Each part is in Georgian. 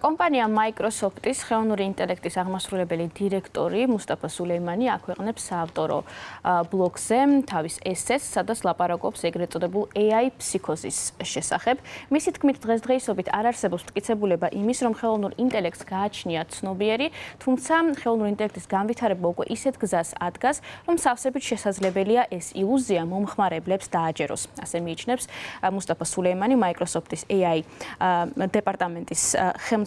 კომპანია Microsoft-ის ხელოვნური ინტელექტის აღმასრულებელი დირექტორი მუსტაფა სულეიმანი აქვეყნებს საავტორო ბლოგზე თავის ესეს, სადაც ლაპარაკობს ეგრეთ წოდებულ AI ფსიქოზის შესახებ. მისი თქმით, დღესდღეობით არ არსებობს მტკიცებულება იმის, რომ ხელოვნურ ინტელექტს გააჩნია ცნობიერი, თუმცა ხელოვნურ ინტელექტის განვითარება უკვე ისეთ გზას ადგას, რომ სავსებით შესაძლებელია ეს ილუზია მომხმარებლებს დააჯეროს. ასე მიიჩნევს მუსტაფა სულეიმანი, Microsoft-ის AI დეპარტამენტის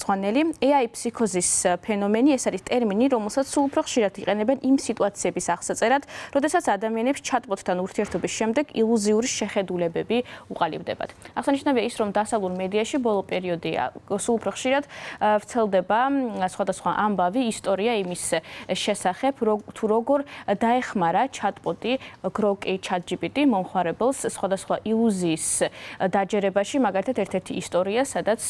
AI ფსიქოზის ფენომენი ეს არის ტერმინი, რომელსაც სულ უფრო ხშირად იყენებენ იმ სიტუაციების აღსაწერად, როდესაც ადამიანებს ჩატბოტთან ურთიერთობის შემდეგ ილუზიური შეხედულებები უყალიბდებათ. აღსანიშნავია ის, რომ დასავლურ მედიაში ბოლო პერიოდია სულ უფრო ხშირად ვრცელდება სხვადასხვა ამბავი, ისტორია იმის შესახებ, თუ როგორ დაეხმარა ჩატბოტი Grok-ი ChatGPT მომხმარებელს სხვადასხვა ილუზიის დაჯერებაში, მაგალითად ერთ-ერთი ისტორია, სადაც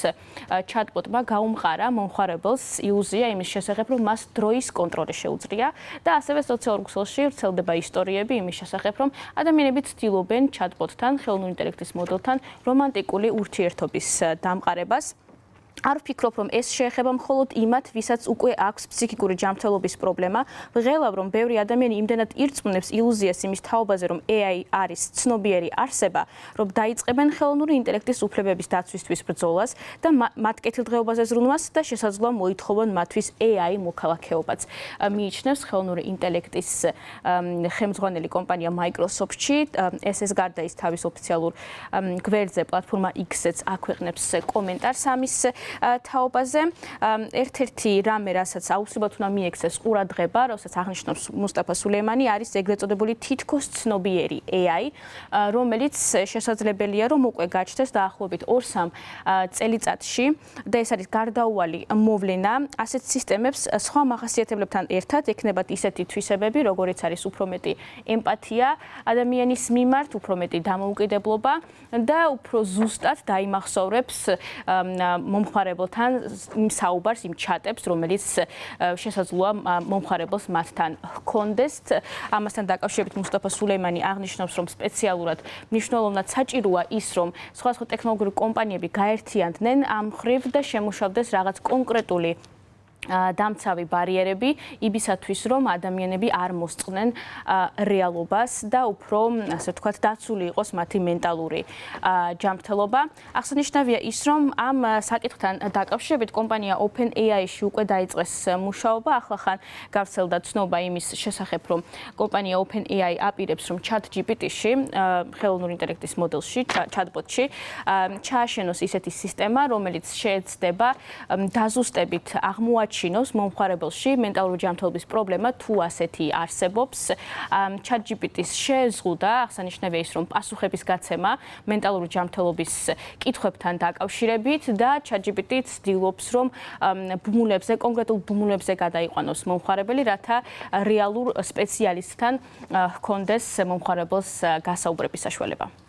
ჩატბოტმა გაუმყარა მომხმარებელს ილუზია იმის შესახებ, რომ მას დროის კონტროლი შეუძლია და ასევე სოციალურ ქსელში ვრცელდება ისტორიები იმის შესახებ, რომ ადამიანები ცდილობენ ჩატბოტთან, ხელოვნური ინტელექტის მოდელთან რომანტიკული ურთიერთობის დამყარებას. არ ვფიქრობ, რომ ეს შეეხება მხოლოდ იმათ, ვისაც უკვე აქვს ფსიქიკური ჯანმრთელობის პრობლემა. ვღელავ, რომ ბევრი ადამიანი იმდენად ირწმუნებს ილუზიას იმის თაობაზე, რომ AI არის ცნობიერი არსება, რომ დაიწყებენ ხელოვნური ინტელექტის უფლებების დაცვისთვის ბრძოლას და მათ კეთილდღეობაზე ზრუნვას და შესაძლოა მოითხოვონ მათთვის AI მოქალაქეობაც. მიიჩნევს ხელოვნური ინტელექტის ხელმძღვანელი კომპანია Microsoft-ში. ეს გარდა ის თავის ოფიციალურ გვერდზე პლატფორმა X-ზე აქვეყნებს კომენტარს ამის თაობაზე. ერთ-ერთი რამე, რასაც აუცილებლად უნდა მიექცეს ყურადღება, რასაც აღნიშნავს მუსტაფა სულეიმანი, არის ეგრეთ წოდებული თითქოს ცნობიერი AI, რომელიც შესაძლებელია, რომ უკვე გაჩნდეს დაახლოებით 2-3 წელიწადში და ეს არის გარდაუვალი მოვლენა. ასეთ სისტემებს სხვა მახასიათებლებთან ერთად ექნებათ ისეთი თვისებები, როგორიც არის უფრო მეტი ემპათია ადამიანის მიმართ, უფრო მეტი დამოუკიდებლობა და უფრო ზუსტად დაიმახსოვრებს მომხმარებელთან იმ საუბარს, იმ ჩატებს, რომელიც შესაძლოა მომხმარებელს მათთან ჰქონდეს. ამასთან დაკავშირებით მუსტაფა სულეიმანი აღნიშნავს, რომ სპეციალურად მნიშვნელოვნად საჭიროა ის, რომ სხვადასხვა ტექნოლოგიური კომპანიები გაერთიანდნენ ამ მხრივ და შემუშავდეს რაღაც კონკრეტული დამცავი ბარიერები იმისათვის, რომ ადამიანები არ მოსწყდნენ რეალობას და უფრო, ასე ვთქვათ, დაცული იყოს მათი მენტალური ჯანმრთელობა. აღსანიშნავია ის, რომ ამ საკითხთან დაკავშირებით კომპანია OpenAI-ში უკვე დაიწყეს მუშაობა. ახლახან გავრცელდა ცნობა იმის შესახებ, რომ კომპანია OpenAI აპირებს, რომ ChatGPT-ში, ხელოვნური ინტელექტის მოდელში, chatbot-ში, ჩააშენოს ისეთი სისტემა, რომელიც შეეცდება დაზუსტებით აღმოაჩინოს მომხმარებელში მენტალური ჯანმრთელობის პრობლემა თუ ასეთი არსებობს. ChatGPT-ს შეეზღუდა, აღსანიშნავია ის, რომ პასუხების გაცემა მენტალური ჯანმრთელობის კითხვებთან დაკავშირებით და ChatGPT ცდილობს, რომ ბმულებზე, კონკრეტულ ბმულებზე გადაიყვანოს მომხმარებელი, რათა რეალურ სპეციალისტთან ჰქონდეს მომხმარებელს გასაუბრების საშუალება.